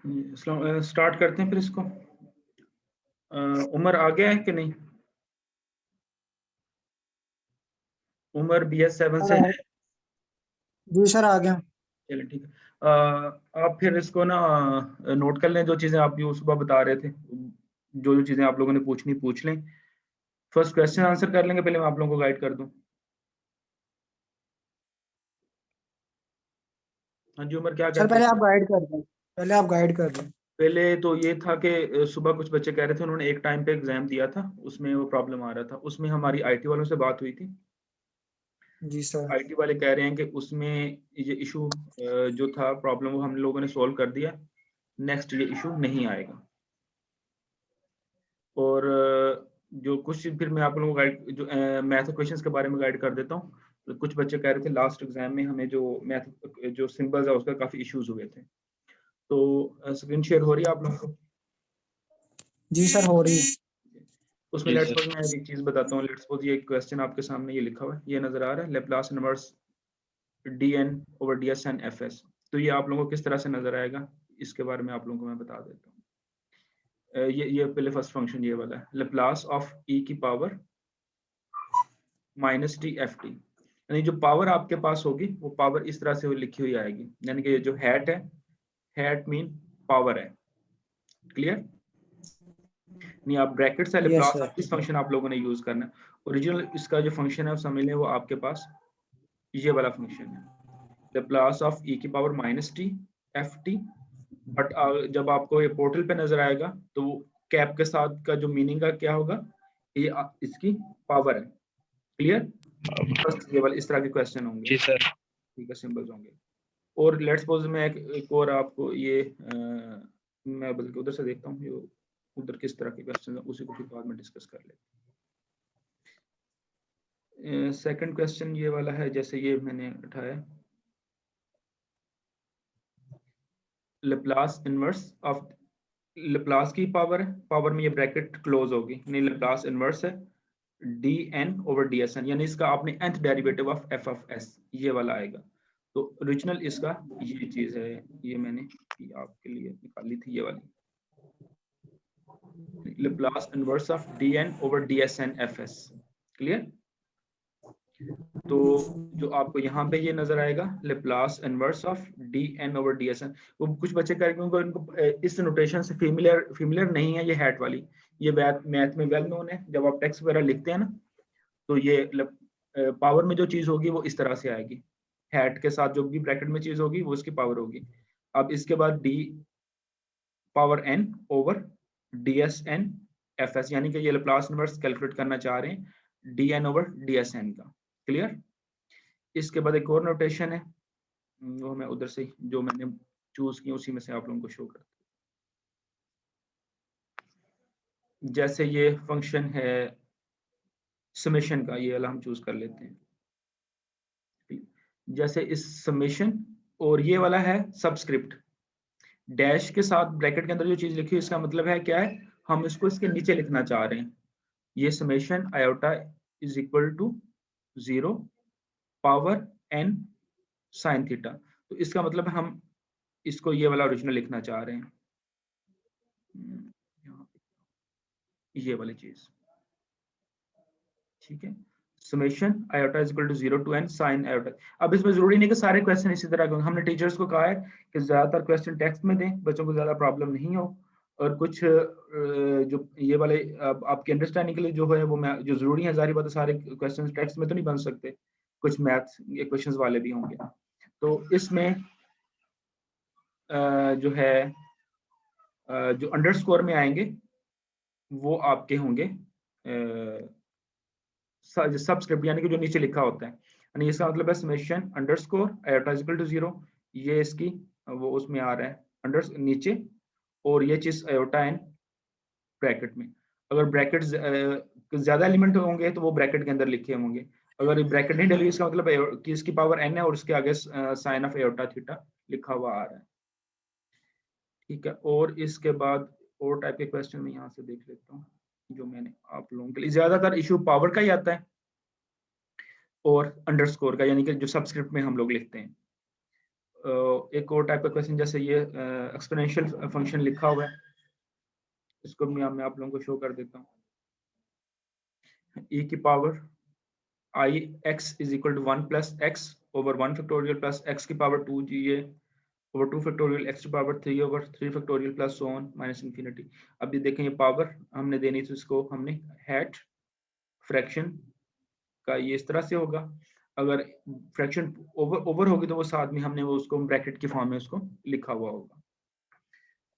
Start करते हैं फिर इसको। उमर आ गया है कि नहीं? उमर BS7 से है। जी सर आ गया। चलिए ठीक है। आप फिर इसको ना नोट कर लें, जो चीज़ें आप ये सुबह बता रहे थे, जो जो चीज़ें आप लोगों ने पूछनी पूछ लें। फर्स्ट क्वेश्चन आंसर कर लेंगे, पहले मैं आप लोगों को गाइड कर दूं। हाँ जी उमर, क्या सर कहते पहले आप थे? गाइड कर दें, पहले आप गाइड कर दें। पहले तो ये था कि सुबह कुछ बच्चे कह रहे थे उन्होंने एक टाइम पे एग्जाम दिया था, उसमें वो प्रॉब्लम आ रहा था। उसमें हमारी IT वालों से बात हुई थी। जी सर। IT वाले कह रहे हैं कि उसमें ये इशू जो था प्रॉब्लम, वो हम लोगों ने सॉल्व कर दिया। नेक्स्ट ये इशू नहीं आएगा। और जो कुछ फिर मैं आप लोगों को गाइड, जो मैथ क्वेश्चंस के बारे में गाइड कर देता हूँ। तो कुछ बच्चे कह रहे थे लास्ट एग्जाम में हमें जो मैथ जो सिंबल्स है उसका काफी इश्यूज हुए थे। तो स्क्रीन शेयर हो रही है आप लोगों को? जी सर हो रही है। उसमें लेट्स सपोज मैं एक चीज बताता हूँ। लेट्स सपोज ये क्वेश्चन आपके सामने ये लिखा हुआ है, ये नजर आ रहा है, लेप्लास इनवर्स dn/dsn/fs। तो ये आप लोगों को किस तरह से नजर आएगा, इसके बारे में आप लोगों को मैं बता देता हूँ। ये पहले फर्स्ट फंक्शन ये वाला है, लेप्लास ऑफ e की पावर -t/ft। यानी जो पावर आपके पास होगी वो पावर इस तरह से वो लिखी हुई आएगी, यानी कि ये जो हैट है, हैट मीन पावर है। क्लियर? नहीं, आप ब्रैकेट से यस लेप्लास सर। ऑफ इस फंक्शन आप लोगों ने यूज करना है। ओरिजिनल इसका जो फंक्शन है समझ लें, वो आपके पास ये वाला फंक्शन है, लेप्लास ऑफ e की पावर -t/ft। बट जब आपको ये पोर्टल पे नजर आएगा तो कैप के साथ का जो मीनिंग का क्या होगा, ये इसकी पावर है। क्लियर? फर्स्ट ये वाले इस तरह के क्वेश्चन होंगे। जी सर। ठीक है, सिंबल्स होंगे। और लेट्स सपोज मैं एक और आपको ये मैं बल्कि उधर से देखता हूँ, ये उधर किस तरह के क्वेश्चन है, उसी को फिर बाद में डिस्कस कर लेते हैं। सेकंड क्वेश्चन ये वाला है, जैसे ये मैंने उठाया, लेप्लास इनवर्स ऑफ, लेप्लास की पावर है, पावर में ये ब्रैकेट क्लोज होगी, यानी लेप्लास इनवर्स है dn/dsn, यानी इसका आपने nth डेरिवेटिव ऑफ f(s) ये वाला आएगा। तो ओरिजिनल इसका ये चीज है, ये मैंने आपके लिए निकाली थी, ये वाली Laplace inverse of dn/dsn/fs। Clear? तो जो आपको यहाँ पे ये नजर आएगा, लेप्लास इनवर्स ऑफ dn/dsn, वो कुछ बच्चे करेंगे उनको इस नोटेशन से फेमिलियर नहीं है ये हैट वाली। ये मैथ में वेल नोन है, जब आप टेक्स्ट वगैरह लिखते हैं ना, तो ये पावर में जो चीज होगी वो इस तरह से आएगी, हैट के साथ जो भी ब्रैकेट में चीज होगी वो इसकी पावर होगी। अब इसके बाद d⁻n/dsn/fs, यानी कि ये लेप्लास इनवर्स कैलकुलेट करना चाह रहे हैं dn/dsn का। क्लियर? इसके बाद एक और नोटेशन है, वो मैं उधर से जो मैंने चूज की उसी में से आप लोगों को शो करता हूं। जैसे ये फंक्शन है समेशन का, ये वाला हम चूज कर लेते हैं। जैसे इस समेशन, और ये वाला है सबस्क्रिप्ट, डैश के साथ ब्रैकेट के अंदर जो चीज लिखी है इसका मतलब है क्या है, हम इसको इसके नीचे लिखना चाह रहे हैं। ये summation iota is equal to 0 power n sine theta. तो इसका मतलब है हम इसको ये वाला ओरिजिनल लिखना चाह रहे हैं, यहाँ पे ये वाली चीज। ठीक है, summation iota is equal to 0 to n sine iota. अब इसमें जरूरी नहीं कि सारे क्वेश्चन इसी तरह के हों। हमने टीचर्स को कहा है कि ज्यादातर क्वेश्चन टेक्स्ट में दें, बच्चों को ज्यादा प्रॉब्लम नहीं हो। और कुछ जो ये वाले आपके अंडरस्टैंडिंग के लिए जो है वो जो जरूरी है, जारी बात है सारे क्वेश्चन टेक्स्ट में तो नहीं बन सकते, कुछ मैथ्स क्वेश्चंस वाले भी होंगे। तो इसमें जो है जो अंडरस्कोर में आएंगे वो आपके होंगे सबस्क्रिप्ट, यानी कि जो नीचे लिखा होता है, यानी इसका मतलब है summation underscore iota is equal to 0, ये इसकी वो उसमें आ रहा है अंडर नीचे, और ये चीज आयोटा एन ब्रैकेट में। अगर ब्रैकेट ज्यादा एलिमेंट होंगे तो वो ब्रैकेट के अंदर लिखे होंगे। अगर ब्रैकेट नहीं डली इसका मतलब है कि इसकी पावर n है और उसके आगे साइन ऑफ आयोटा थीटा लिखा हुआ आ रहा है। ठीक है, और इसके बाद और टाइप के क्वेश्चन में यहाँ से देख लेता हूँ जो मैंने आप लोगों के लिए, ज्यादातर इशू पावर का ही आता है और अंडरस्कोर का, यानी कि जो सबस्क्रिप्ट में हम लोग लिखते हैं। एक और टाइप का क्वेश्चन, जैसे ये एक्सपोनेंशियल फंक्शन लिखा हुआ है, इसको मैं आप लोगों को शो कर देता हूँ। e की power i x is equal to 1 plus x over 1 factorial plus x की पावर 2 जी ए ओवर 2 फैक्टोरियल एक्स की power 3 over 3 factorial plus so on minus infinity. अब ये देखें, ये पावर हमने देनी थी, इसको हमने हैट फ्रैक्शन का ये इस तरह से होगा। अगर फ्रैक्शन ओवर होगी तो वो साथ में हमने वो उसको ब्रैकेट की फॉर्म में उसको लिखा हुआ होगा।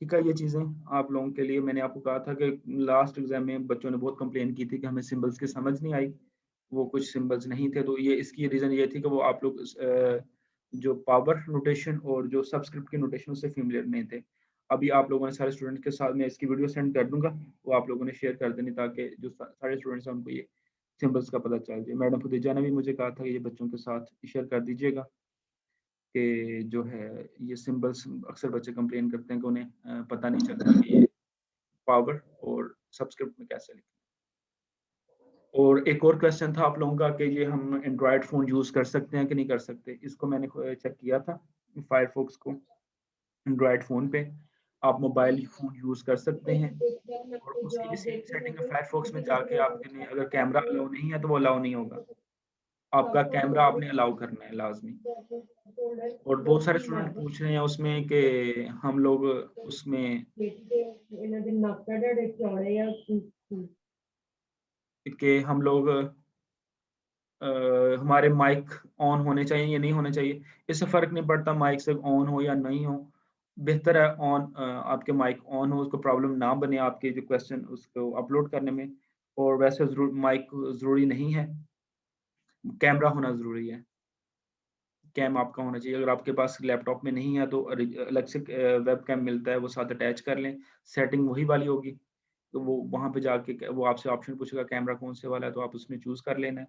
ठीक है, ये चीज़ें आप लोगों के लिए मैंने आपको कहा था कि लास्ट एग्जाम में बच्चों ने बहुत कंप्लेन की थी कि हमें सिंबल्स की समझ नहीं आई, वो कुछ सिंबल्स नहीं थे। तो ये इसकी रीज़न ये थी कि वो आप लोग जो पावर नोटेशन और जो सबस्क्रिप्ट की नोटेशन उससे फेमिलियर नहीं थे। अभी आप लोगों ने सारे स्टूडेंट के साथ मैं इसकी वीडियो सेंड कर दूंगा, वो आप लोगों ने शेयर कर देनी ताकि जो सारे स्टूडेंट्स हैं उनको ये सिंबल्स का पता चल जाए। मैडम फुदीजा ने भी मुझे कहा था कि ये बच्चों के साथ शेयर कर दीजिएगा कि जो है ये सिंबल्स अक्सर बच्चे कंप्लेन करते हैं कि उन्हें पता नहीं चलता कि ये पावर और सबस्क्रिप्ट में कैसे लिखें। और एक और क्वेश्चन था आप लोगों का कि ये हम एंड्रॉयड फ़ोन यूज़ कर सकते हैं कि नहीं कर सकते। इसको मैंने चेक किया था फायरफॉक्स को। एंड्रॉयड फ़ोन पे आप मोबाइल फ़ोन यूज़ कर सकते हैं और उसकी भी सेम सेटिंग है। फायरफॉक्स में जाके आपने अगर कैमरा अलाउ नहीं है तो वो अलाउ नहीं होगा। आपका कैमरा आपने अलाउ करना है लाजमी। और बहुत सारे स्टूडेंट पूछ रहे हैं उसमें कि हम लोग उसमें कि हम लोग हमारे माइक ऑन होने चाहिए या नहीं होने चाहिए। इससे फ़र्क नहीं पड़ता माइक से ऑन हो या नहीं हो। बेहतर है ऑन आपके माइक ऑन हो, उसको प्रॉब्लम ना बने आपके जो क्वेश्चन उसको अपलोड करने में। और वैसे ज़रूर माइक ज़रूरी नहीं है, कैमरा होना ज़रूरी है। कैम आपका होना चाहिए। अगर आपके पास लैपटॉप में नहीं है तो अलग से वेब कैम मिलता है, वो साथ अटैच कर लें। सेटिंग वही वाली होगी, तो वो वहाँ पे जाके वो आपसे ऑप्शन पूछेगा कैमरा कौन से वाला है, तो आप उसमें चूज़ कर लेना है।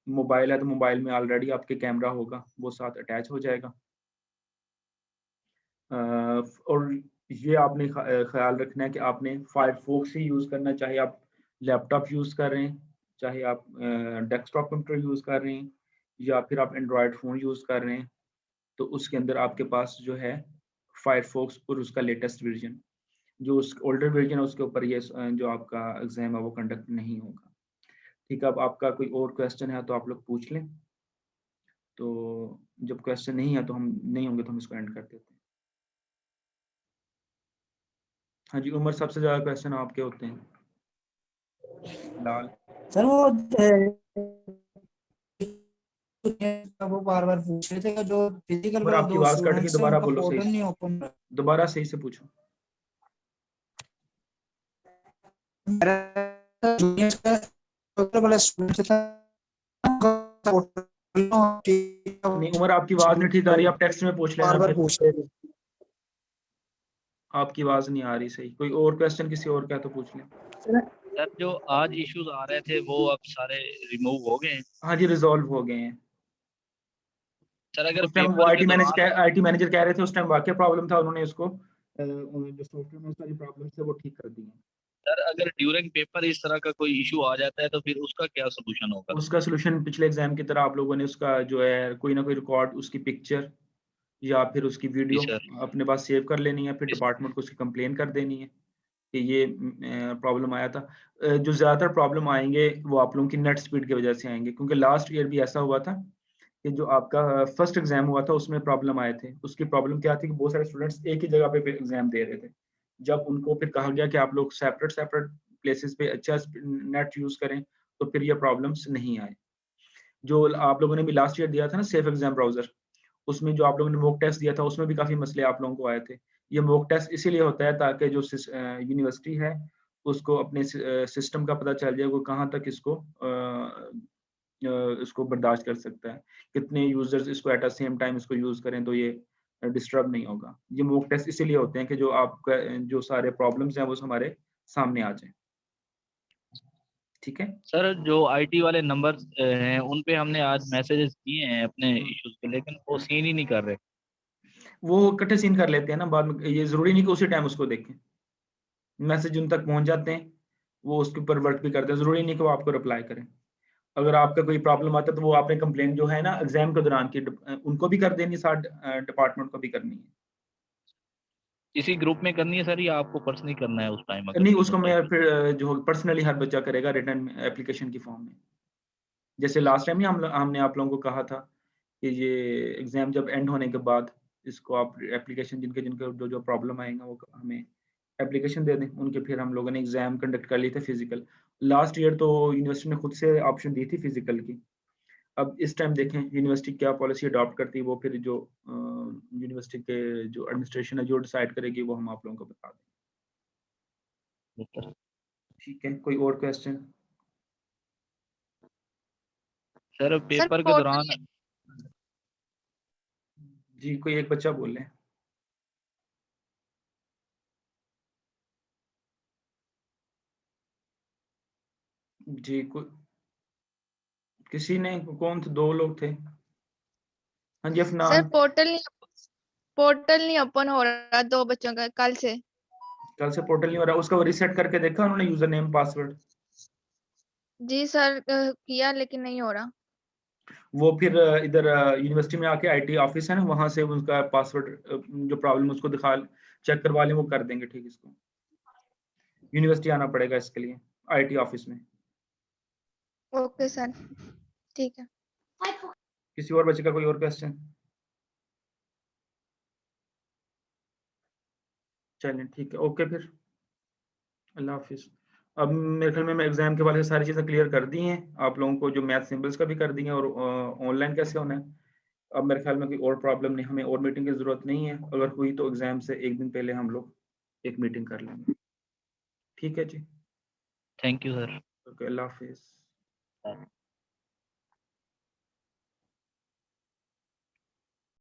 मोबाइल है तो मोबाइल में ऑलरेडी आपके कैमरा होगा, वो साथ अटैच हो जाएगा। और ये आपने ख़्याल रखना है कि आपने फायरफॉक्स ही यूज़ करना है, चाहे आप लैपटॉप यूज़ कर रहे हैं, चाहे आप डेस्कटॉप कंप्यूटर यूज़ कर रहे हैं या फिर आप एंड्रॉयड फ़ोन यूज़ कर रहे हैं। तो उसके अंदर आपके पास जो है फायरफॉक्स और उसका लेटेस्ट वर्जन, जो उस ओल्डर वर्जन है उसके ऊपर ये जो आपका एग्जाम है वो कंडक्ट नहीं होगा। ठीक है, अब आपका कोई और क्वेश्चन है तो आप लोग पूछ लें। तो जब क्वेश्चन नहीं है तो हम नहीं होंगे तो हम इसको एंड कर देते हैं। हाँ जी, उमर सबसे ज़्यादा क्वेश्चन आपके होते हैं। लाल सर वो बार पूछ रहे थे कि जो फिजिकल उमर, वाले आपकी दो आवाज़ कट गई, स्टूडेंट्स हैं दोबारा उनका बोलो सही पोर्टल से, नहीं ओपन। दोबारा सही से पूछो। जूनियर्स का वाला स्टूडेंट्स था नहीं उमर, आपकी आवाज़ नहीं ठीक आ रही, आप टेक्स्ट में पूछ लेना बार फिर। पूछ रहे थे। आपकी आवाज़ नहीं आ रही सही। कोई और क्वेश्चन किसी और का तो पूछ लें। सर जो आज इश्यूज आ रहे थे वो अब सारे रिमूव हो गए हैं? हाँ जी, रिजॉल्व हो गए हैं। सर अगर उस टाइम वो पेपर के दौरान आईटी मैनेजर कह रहे थे उस टाइम वाकई प्रॉब्लम था, उन्होंने उसको जो सॉफ्टवेयर में सारी प्रॉब्लम थे वो ठीक कर दी हैं। सर अगर ड्यूरिंग पेपर इस तरह का कोई इशू आ जाता है तो फिर उसका क्या सोल्यूशन होगा? उसका सोल्यूशन पिछले एग्जाम की तरह आप लोगों ने उसका जो है कोई ना कोई रिकॉर्ड, उसकी पिक्चर या फिर उसकी जी वीडियो सर। अपने पास सेव कर लेनी है, फिर जी सर। डिपार्टमेंट को उसकी कंप्लेन कर देनी है कि ये प्रॉब्लम आया था। जो ज़्यादातर प्रॉब्लम आएंगे वो आप लोगों की नेट स्पीड की वजह से आएंगे, क्योंकि लास्ट ईयर भी ऐसा हुआ था कि जो आपका फर्स्ट एग्जाम हुआ था उसमें प्रॉब्लम आए थे। उसकी प्रॉब्लम क्या थी कि बहुत सारे स्टूडेंट्स एक ही जगह पे एग्जाम दे रहे थे। जब उनको फिर कहा गया कि आप लोग सेपरेट सेपरेट प्लेसेस पे अच्छा नेट यूज़ करें, तो फिर ये प्रॉब्लम्स नहीं आए। जो आप लोगों ने भी लास्ट ईयर दिया था ना सेफ एग्जाम ब्राउज़र, उसमें जो आप लोगों ने मॉक टेस्ट दिया था उसमें भी काफ़ी मसले आप लोगों को आए थे। ये मॉक टेस्ट इसीलिए होता है ताकि जो यूनिवर्सिटी है उसको अपने सिस्टम का पता चल जाए वो कहाँ तक इसको बर्दाश्त कर सकता है। कितने यूज़र्स इसको एट अ सेम टाइम इसको यूज़ करें तो ये डिस्टर्ब नहीं होगा। ये मॉक टेस्ट इसीलिए होते हैं कि जो आपका जो सारे प्रॉब्लम्स हैं वो हमारे सामने आ जाएँ। ठीक है? सर जो आईटी वाले नंबर हैं उन पे हमने आज मैसेजेस किए हैं अपने इश्यूज के, लेकिन वो सीन ही नहीं कर रहे। वो इकट्ठे सीन कर लेते हैं ना बाद में, ये ज़रूरी नहीं कि उसी टाइम उसको देखें। मैसेज उन तक पहुँच जाते हैं, वो उसके ऊपर वर्क भी करते हैं, ज़रूरी नहीं कि वो आपको रिप्लाई करें। अगर आपका कोई प्रॉब्लम आता है तो वो आपने कंप्लेन जो है ना एग्जाम के दौरान की उनको भी कर देनी, साथ डिपार्टमेंट को भी करनी है। इसी ग्रुप में करनी है सर या आपको पर्सनली करना है उस टाइम? नहीं, उसको मैं फिर जो पर्सनली हर बच्चा करेगा रिटर्न एप्लीकेशन की फॉर्म में। जैसे लास्ट टाइम हमने आप लोगों को कहा था कि ये एग्जाम जब एंड होने के बाद इसको आप एप्लीकेशन जिनके जिनके जो जो प्रॉब्लम आएगा वो हमें एप्लीकेशन दे दें उनके, फिर हम लोगों ने एग्जाम कंडक्ट कर लिए थे फिजिकल। लास्ट ईयर तो यूनिवर्सिटी ने खुद से ऑप्शन दी थी फिजिकल की। अब इस टाइम देखें यूनिवर्सिटी क्या पॉलिसी अडॉप्ट करती है, वो फिर जो यूनिवर्सिटी के जो एडमिनिस्ट्रेशन है जो डिसाइड करेगी वो हम आप लोगों को बता दें। ठीक है, कोई और क्वेश्चन? सर पेपर के पोर्टल दौरान जी, कोई एक बच्चा बोले। जी, किसी ने, कौन थे? 2 लोग थे। हाँ जी, सर अफनान। पोर्टल नहीं ओपन हो रहा 2 बच्चों का कल से। कल से पोर्टल नहीं हो रहा, उसका रीसेट करके देखा उन्होंने यूजर नेम पासवर्ड? जी सर किया लेकिन नहीं हो रहा। वो फिर इधर यूनिवर्सिटी में आके आईटी ऑफिस है ना, वहां से उनका पासवर्ड जो प्रॉब्लम उसको दिखा चेक करवा लें, वो कर देंगे ठीक। इसको यूनिवर्सिटी आना पड़ेगा इसके लिए, आईटी ऑफिस में। ओके सर ठीक है। किसी और बच्चे का कोई और क्वेश्चन? चलें ठीक है, ओके फिर अल्लाह हाफिज। अब मेरे ख्याल में मैं एग्जाम के वाले सारी चीज़ें क्लियर कर दी हैं आप लोगों को, जो मैथ सिंबल्स का भी कर दी हैं और ऑनलाइन कैसे होना है। अब मेरे ख्याल में कोई और प्रॉब्लम नहीं, हमें और मीटिंग की ज़रूरत नहीं है। अगर हुई तो एग्जाम से एक दिन पहले हम लोग एक मीटिंग कर लेंगे। ठीक है जी, थैंक यू सर। ओके, अल्लाह हाफिज।